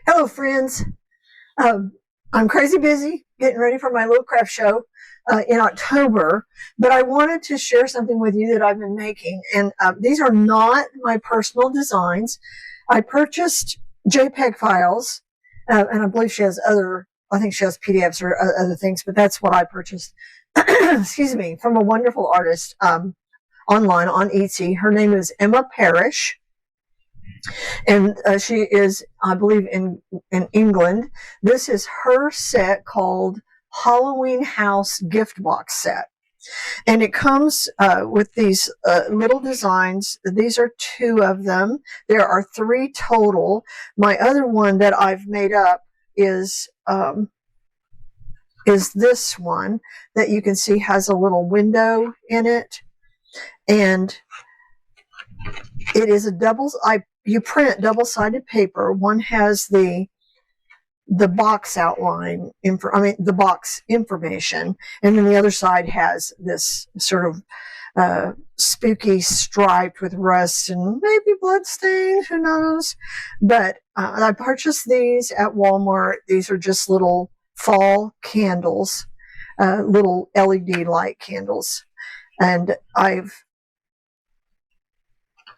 Hello, friends. I'm crazy busy getting ready for my little craft show in October, but I wanted to share something with you that I've been making. And these are not my personal designs. I purchased JPEG files, and I believe she has I think she has PDFs or other things, but that's what I purchased, excuse me, from a wonderful artist online on Etsy. Her name is Emma Parrish. And she is, I believe, in England. This is her set called Halloween House Gift Box Set. And it comes with these little designs. These are 2 of them. There are 3 total. My other one that I've made up is this one that you can see has a little window in it. And it is you print double-sided paper. One has the box outline, the box information, and then the other side has this sort of spooky striped with rust and maybe blood stains, who knows. But I purchased these at Walmart. These are just little fall candles, little LED light candles. And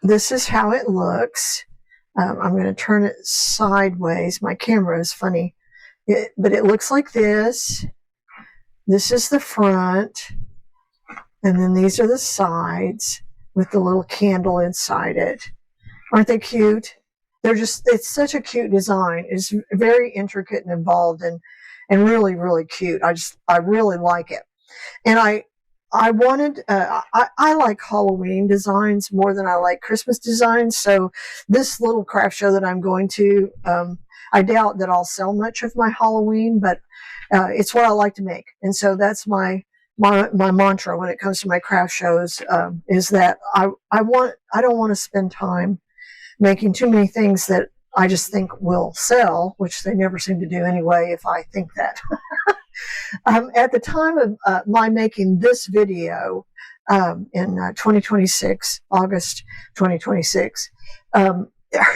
this is how it looks. I'm going to turn it sideways. My camera is funny. But it looks like this. This is the front. And then these are the sides with the little candle inside it. Aren't they cute? It's such a cute design. It's very intricate and involved and really, really cute. I really like it. And I wanted, I like Halloween designs more than I like Christmas designs. So this little craft show that I'm going to, I doubt that I'll sell much of my Halloween, but it's what I like to make. And so that's my mantra when it comes to my craft shows, is that I don't want to spend time making too many things that I just think will sell, which they never seem to do anyway if I think that. At the time of my making this video in 2026, August 2026,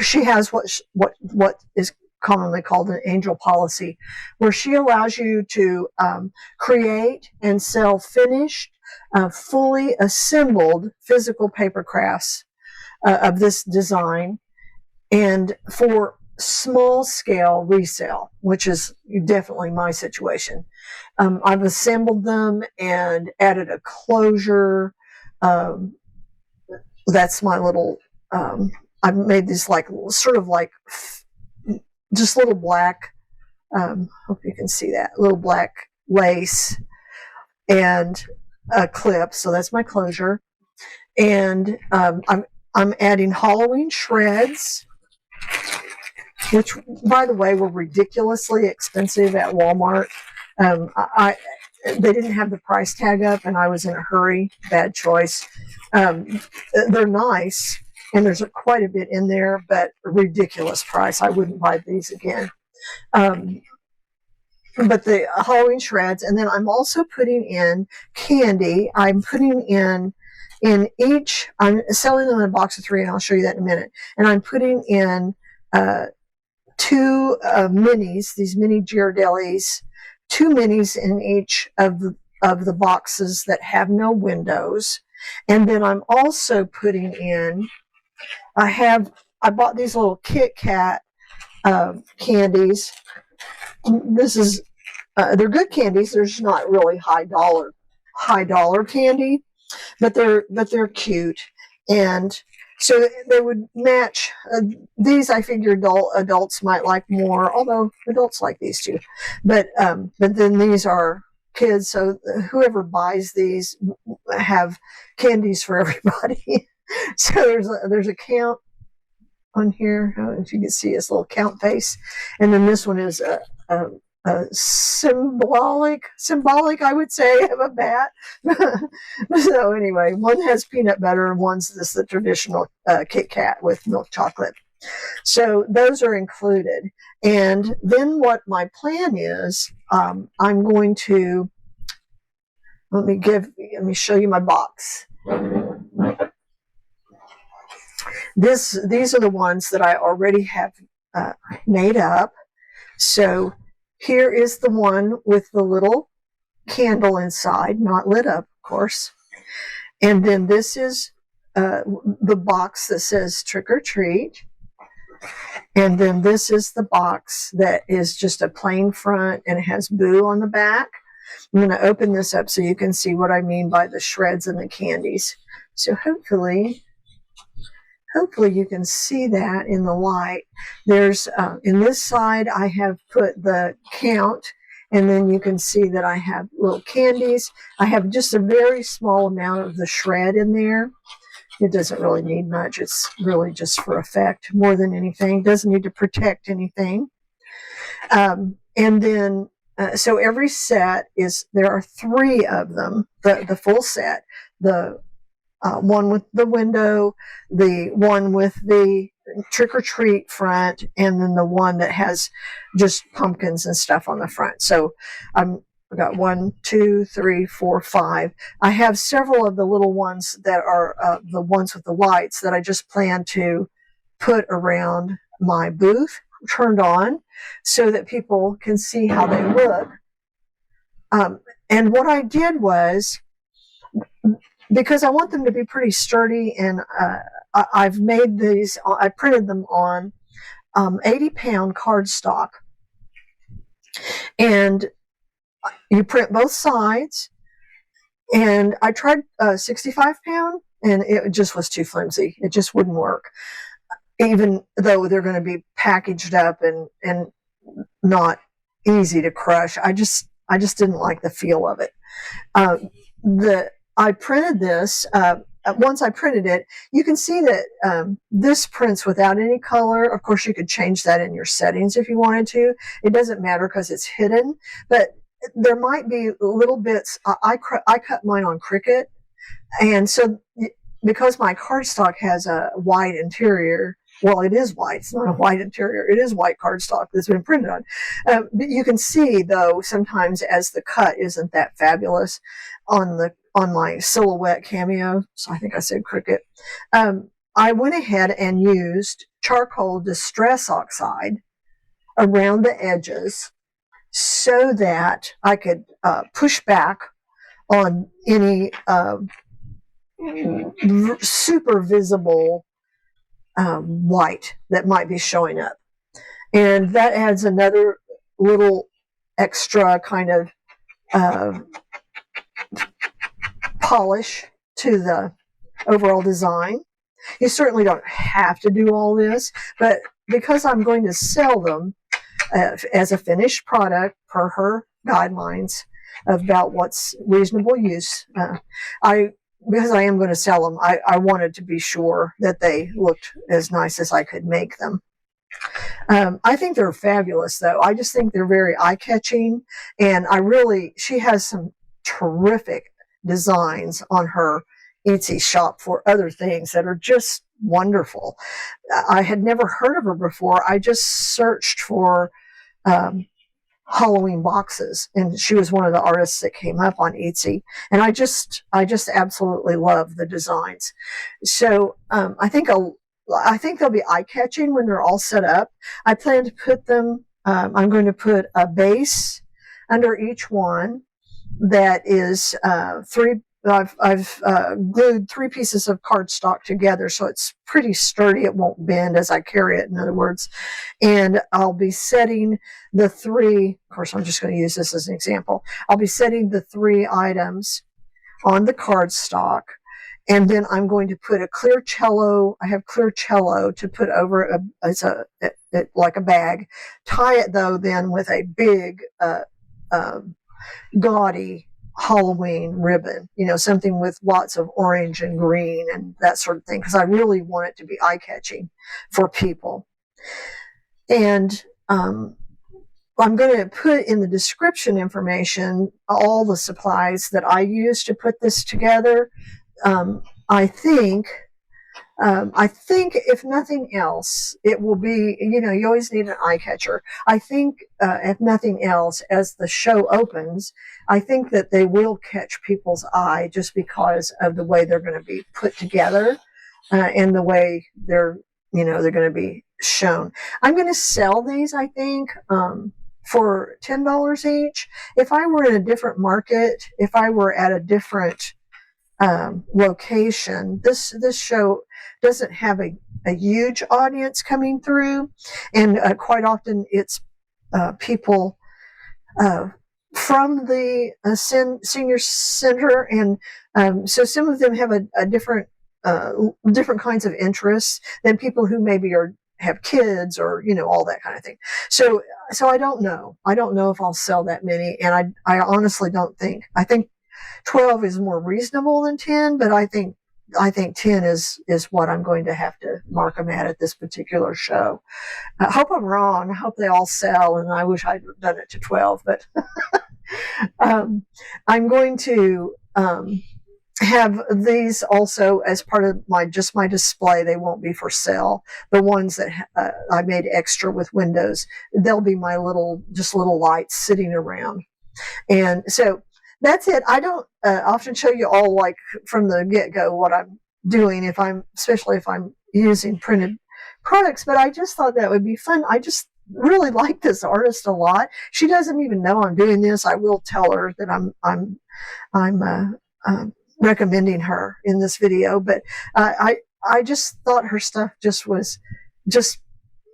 she has what is commonly called an angel policy, where she allows you to create and sell finished, fully assembled physical paper crafts of this design, and for small scale resale, which is definitely my situation. I've assembled them and added a closure. That's my little, I've made these sort of just little black, hope you can see that, little black lace and a clip. So that's my closure. And I'm adding Halloween shreds, which, by the way, were ridiculously expensive at Walmart. They didn't have the price tag up, and I was in a hurry. Bad choice. They're nice, and there's quite a bit in there, but a ridiculous price. I wouldn't buy these again. But the Halloween shreds, and then I'm also putting in candy. I'm putting in each, I'm selling them in a box of 3, and I'll show you that in a minute. And I'm putting in 2 minis, these mini Ghirardellis, 2 minis in each of the boxes that have no windows. And then I'm also putting in, I bought these little Kit Kat candies. This is, they're good candies. They're just not really high dollar candy, but they're cute. And so they would match. These I figure adults might like more, although adults like these too. But then these are kids, so whoever buys these have candies for everybody. So there's a count on here. I don't know if you can see this little count face, and then this one is symbolic, I would say, of a bat. So anyway, one has peanut butter and one's the traditional Kit Kat with milk chocolate. So those are included. And then what my plan is, I'm going to Let me show you my box. These are the ones that I already have made up. So here is the one with the little candle inside, not lit up, of course. And then this is the box that says trick or treat. And then this is the box that is just a plain front and it has boo on the back. I'm going to open this up so you can see what I mean by the shreds and the candies. So hopefully you can see that in the light. There's, in this side, I have put the count, and then you can see that I have little candies. I have just a very small amount of the shred in there. It doesn't really need much. It's really just for effect more than anything. It doesn't need to protect anything. And then, so every set there are 3 of them, the full set. The one with the window, the one with the trick-or-treat front, and then the one that has just pumpkins and stuff on the front. So I've got 1, 2, 3, 4, 5. I have several of the little ones that are the ones with the lights that I just plan to put around my booth, turned on, so that people can see how they look. And what I did was, because I want them to be pretty sturdy, and I've made these, I printed them on 80-pound cardstock. And you print both sides. And I tried 65-pound, and it just was too flimsy. It just wouldn't work, even though they're going to be packaged up and not easy to crush. I just didn't like the feel of it. I printed this. Once I printed it, you can see that this prints without any color. Of course, you could change that in your settings if you wanted to. It doesn't matter because it's hidden, but there might be little bits. I cut mine on Cricut, and so because my cardstock has a white interior, well, it is white. It's not a white interior. It is white cardstock that's been printed on. But you can see, though, sometimes as the cut isn't that fabulous on my Silhouette Cameo. So I think I said Cricut. I went ahead and used charcoal Distress Oxide around the edges so that I could push back on any super visible white that might be showing up. And that adds another little extra kind of polish to the overall design. You certainly don't have to do all this, but because I'm going to sell them as a finished product per her guidelines about what's reasonable use, because I am going to sell them, I wanted to be sure that they looked as nice as I could make them. I think they're fabulous, though. I just think they're very eye-catching, and she has some terrific designs on her Etsy shop for other things that are just wonderful. I had never heard of her before. I just searched for Halloween boxes, and she was one of the artists that came up on Etsy, and I just absolutely love the designs. So I think they'll be eye-catching when they're all set up. I plan to put them, I'm going to put a base under each one that is I've glued 3 pieces of cardstock together, so it's pretty sturdy. It won't bend as I carry it, in other words. And I'll be setting the 3, of course, I'm just going to use this as an example. I'll be setting the 3 items on the cardstock, and then I'm going to put a clear cello. I have clear cello to put over like a bag. Tie it, though, then with a big gaudy Halloween ribbon, something with lots of orange and green and that sort of thing, because I really want it to be eye-catching for people. And I'm going to put in the description information all the supplies that I use to put this together. I think I think if nothing else, it will be, you always need an eye catcher. I think if nothing else, as the show opens, I think that they will catch people's eye just because of the way they're going to be put together and the way they're going to be shown. I'm going to sell these, I think, for $10 each. If I were in a different market, if I were at a different location, this show doesn't have a huge audience coming through, and quite often it's people from the senior center, and so some of them have a different kinds of interests than people who maybe have kids or all that kind of thing. So I don't know if I'll sell that many, and I honestly don't think. I think 12 is more reasonable than 10, but I think 10 is what I'm going to have to mark them at this particular show. I hope I'm wrong. I hope they all sell, and I wish I'd done it to 12, but I'm going to have these also as part of my display. They won't be for sale. The ones that I made extra with windows, they'll be my little lights sitting around. And so that's it. I don't often show you all, like, from the get-go what I'm doing, especially if I'm using printed products, but I just thought that would be fun. I just really like this artist a lot. She doesn't even know I'm doing this. I will tell her that I'm recommending her in this video, but I just thought her stuff was just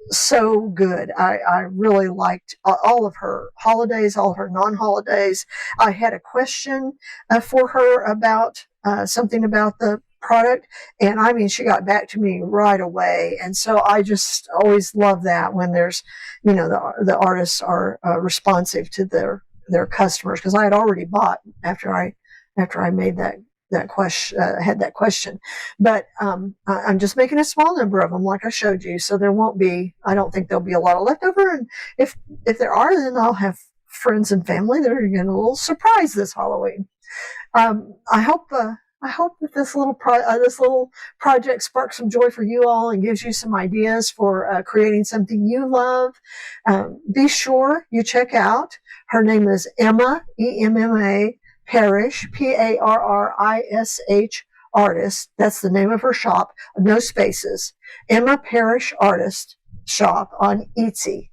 so good. I really liked all of her holidays, all of her non-holidays. I had a question for her about something about the product, and I mean, she got back to me right away. And so I just always love that when there's, the artists are responsive to their customers, because I had already bought after I made that question, had that question, but I'm just making a small number of them, like I showed you, so I don't think there'll be a lot of leftover, and if there are, then I'll have friends and family that are getting a little surprise this Halloween. I hope that this little project sparks some joy for you all and gives you some ideas for creating something you love. Be sure you check out, her name is Emma, EMMA Parrish, PARRISH Artist. That's the name of her shop, no spaces. EmmaParrishArtist shop on Etsy.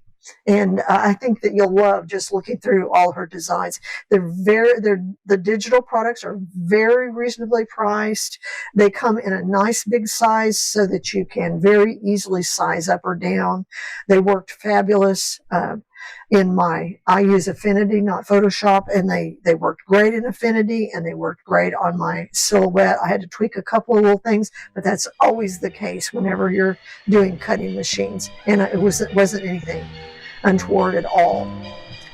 And I think that you'll love just looking through all her designs. The digital products are very reasonably priced. They come in a nice big size so that you can very easily size up or down. They worked fabulous. I use Affinity, not Photoshop, and they worked great in Affinity, and they worked great on my silhouette. I had to tweak a couple of little things, but that's always the case whenever you're doing cutting machines, and it wasn't anything untoward at all.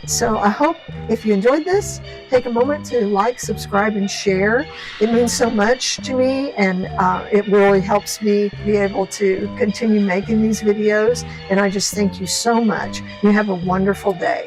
So I hope if you enjoyed this, take a moment to like, subscribe, and share. It means so much to me, and it really helps me be able to continue making these videos. And I just thank you so much. You have a wonderful day.